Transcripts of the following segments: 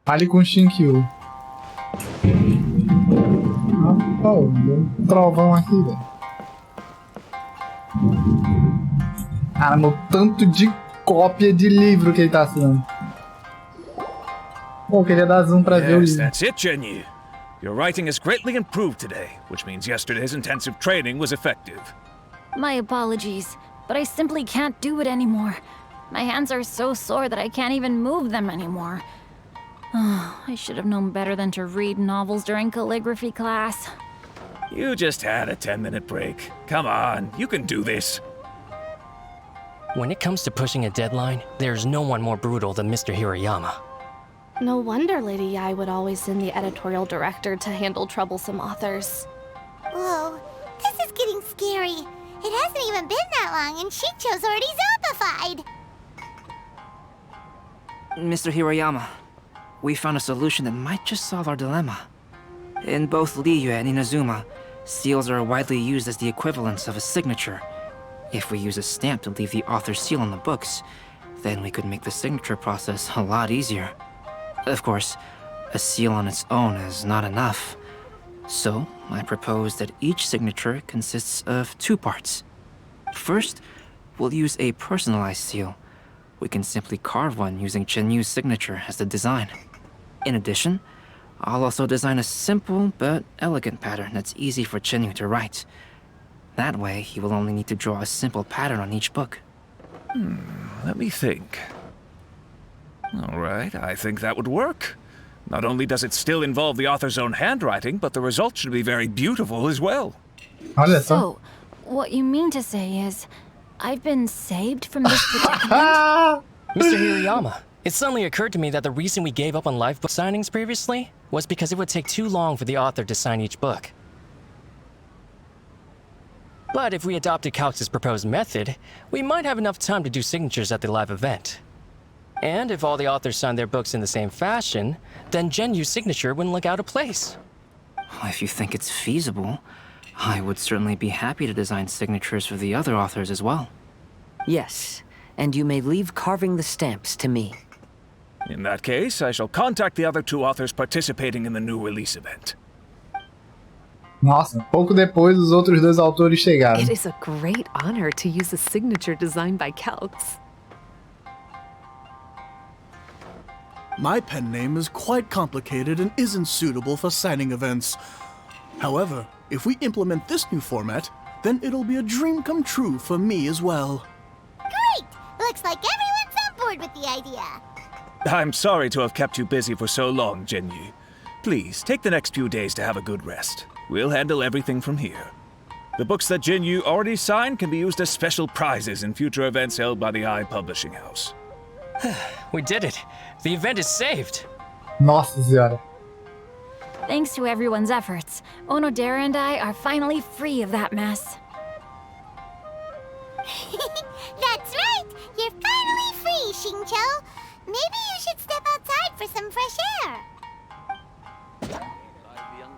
Fale com o Shinkyu. Oh, deu um trovão aqui, velho. Caramba, o tanto de cópia de livro que ele tá assinando. Pô, queria dar zoom pra ver o livro. That's it, Genyu. Your writing has greatly improved today, which means yesterday's intensive training was effective. My apologies, but I simply can't do it anymore. My hands are so sore that I can't even move them anymore. I should have known better than to read novels during calligraphy class. You just had a 10-minute break. Come on, you can do this. When it comes to pushing a deadline, there's no one more brutal than Mr. Hirayama. No wonder Lady Yai would always send the editorial director to handle troublesome authors. Whoa, this is getting scary. It hasn't even been that long and Shincho's already zombified. Mr. Hirayama, we found a solution that might just solve our dilemma. In both Liyue and Inazuma, seals are widely used as the equivalents of a signature. If we use a stamp to leave the author's seal on the books, then we could make the signature process a lot easier. Of course, a seal on its own is not enough. So, I propose that each signature consists of 2 parts. First, we'll use a personalized seal. We can simply carve one using Chenyu's signature as the design. In addition, I'll also design a simple but elegant pattern that's easy for Chenyu to write. That way, he will only need to draw a simple pattern on each book. Let me think. All right, I think that would work. Not only does it still involve the author's own handwriting, but the result should be very beautiful as well. Olha só. So, what you mean to say is, I've been saved from this predicament? Mr. Hirayama, it suddenly occurred to me that the reason we gave up on live book signings previously was because it would take too long for the author to sign each book. But if we adopted Calx's proposed method, we might have enough time to do signatures at the live event. And if all the authors signed their books in the same fashion, then Genyu's signature wouldn't look out of place. If you think it's feasible, I would certainly be happy to design signatures for the other authors as well. Yes, and you may leave carving the stamps to me. In that case, I shall contact the other 2 authors participating in the new release event. Nossa, pouco depois os outros 2 autores chegaram. It is a great honor to use a signature designed by Calx. My pen name is quite complicated and isn't suitable for signing events. However, if we implement this new format, then it'll be a dream come true for me as well. Great! Looks like everyone's on board with the idea. I'm sorry to have kept you busy for so long, Genyu. Please, take the next few days to have a good rest. We'll handle everything from here. The books that Genyu already signed can be used as special prizes in future events held by the I Publishing House. We did it! The event is saved! Nossa senhora. Thanks to everyone's efforts, Onodera and I are finally free of that mess. That's right! You're finally free, Shincho! Maybe you should step outside for some fresh air.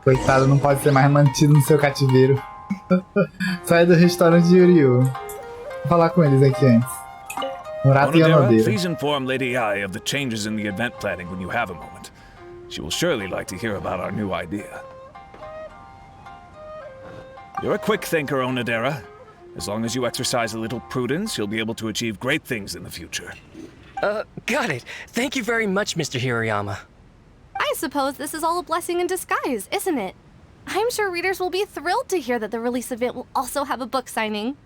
Coitado, não pode ser mais mantido no seu cativeiro. Sai do restaurante de Yuryu. Vou falar com eles aqui antes. Murata e Onodera, Onodera. please inform Lady Ai of the changes in the event planning when you have a moment. She will surely like to hear about our new idea. You're a quick thinker, Onodera. As long as you exercise a little prudence, you'll be able to achieve great things in the future. Got it. Thank you very much, Mr. Hirayama. I suppose this is all a blessing in disguise, isn't it? I'm sure readers will be thrilled to hear that the release event will also have a book signing.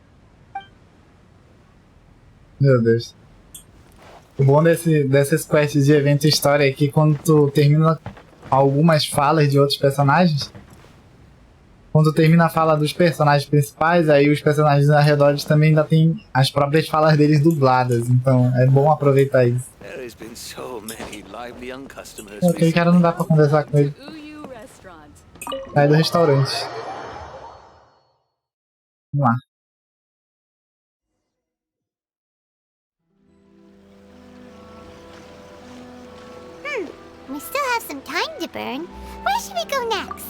Meu Deus. O bom dessas quests de evento e história é que quando tu termina algumas falas de outros personagens, quando tu termina a fala dos personagens principais, aí os personagens ao redor também ainda tem as próprias falas deles dubladas, então é bom aproveitar isso. Aquele cara não dá pra conversar com ele. Sai do restaurante. Vamos lá. We still have some time to burn. Where should we go next?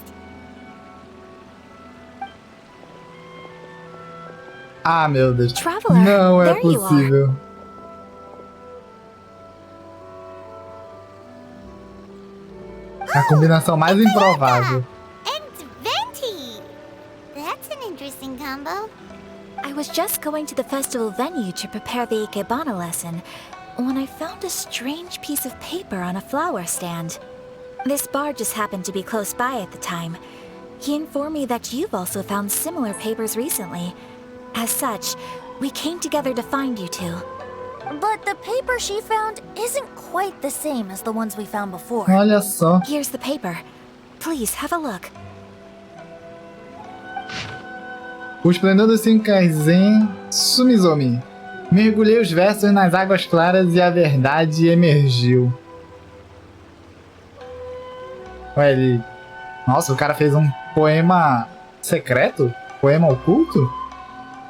Ah, meu Deus. Traveler, Não é there you are. possível. A combinação mais improvável. And venti. That's an interesting combo. I was just going to the festival venue to prepare the Ikebana lesson when I found a strange piece of paper on a flower stand. This bard just happened to be close by at the time. He informed me that you've also found similar papers recently. As such, we came together to find you two. But the paper she found isn't quite the same as the ones we found before. Olha só. Here's the paper. Please, have a look. O esplendor do Kaisen Sumizomi. Mergulhei os versos nas águas claras e a verdade emergiu. Ué, ele... Nossa, o cara fez um poema secreto? Poema oculto?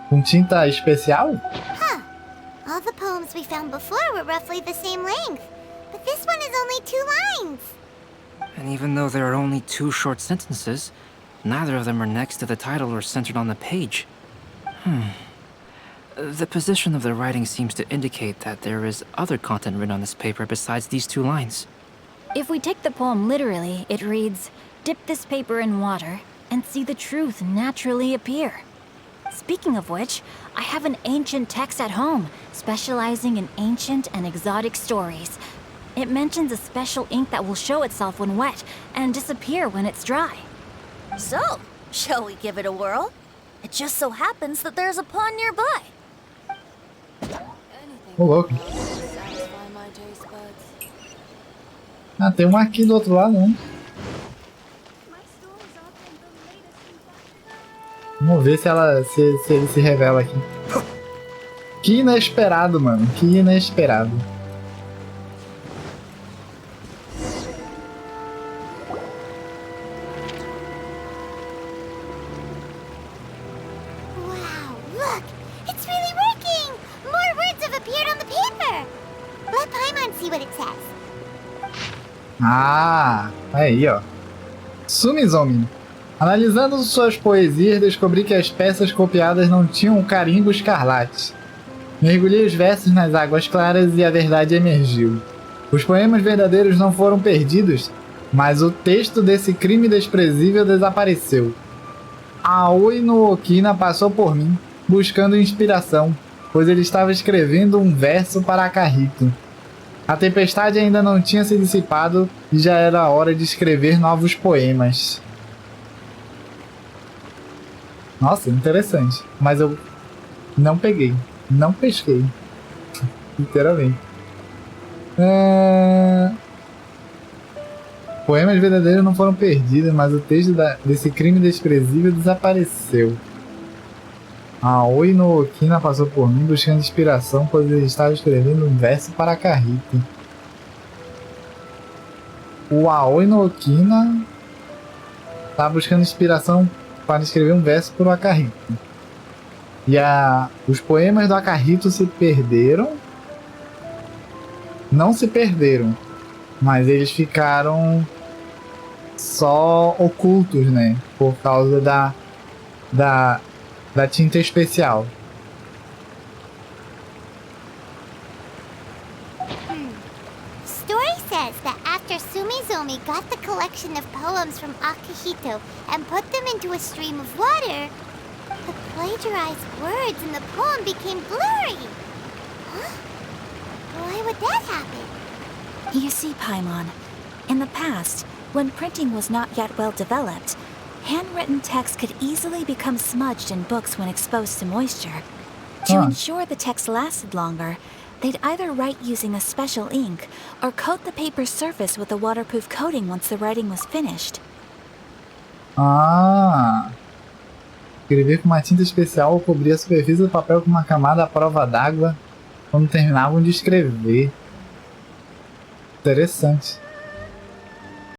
Com tinta especial? Huh. All the poems we found before were roughly the same length. But this one is only 2 lines. And even though there are only 2 short sentences, neither of them are next to the title or centered on the page. The position of the writing seems to indicate that there is other content written on this paper besides these 2 lines. If we take the poem literally, it reads, "Dip this paper in water and see the truth naturally appear." Speaking of which, I have an ancient text at home, specializing in ancient and exotic stories. It mentions a special ink that will show itself when wet and disappear when it's dry. So, shall we give it a whirl? It just so happens that there's a pond nearby. Ô, louco. Ah, tem uma aqui do outro lado, né? Vamos ver se ele se revela aqui. Que inesperado, mano. Que inesperado. Wow, look! It's really working! More words have appeared on the paper! Let Paimon see what it says. Ah, aí, ó. Sumizomi. Analisando suas poesias, descobri que as peças copiadas não tinham o carimbo escarlate. Mergulhei os versos nas águas claras e a verdade emergiu. Os poemas verdadeiros não foram perdidos, mas o texto desse crime desprezível desapareceu. Aoi no Okina passou por mim, buscando inspiração, pois ele estava escrevendo um verso para Akahito. A tempestade ainda não tinha se dissipado e já era hora de escrever novos poemas. Nossa, interessante. Mas eu não peguei. Não pesquei. Literalmente. Poemas verdadeiros não foram perdidos, mas o texto desse crime desprezível desapareceu. Aoi no Okina passou por mim buscando inspiração, pois ele estava escrevendo um verso para Akahito. O Aoi no Okina está buscando inspiração para escrever um verso para o Akahito. E os poemas do Akahito se perderam. Não se perderam, mas eles ficaram só ocultos, né? Por causa da tinta especial. Story says that after Sumizomi got the collection of poems from Akihito and put them into a stream of water, the plagiarized words in the poem became blurry. Huh? Why would that happen? You see, Paimon, in the past, when printing was not yet well developed, handwritten text could easily become smudged in books when exposed to moisture. To ensure the text lasted longer, they'd either write using a special ink or coat the paper's surface with a waterproof coating once the writing was finished. Ah! Escrever com uma tinta especial ou cobrir a superfície do papel com uma camada à prova d'água quando terminavam de escrever. Interessante.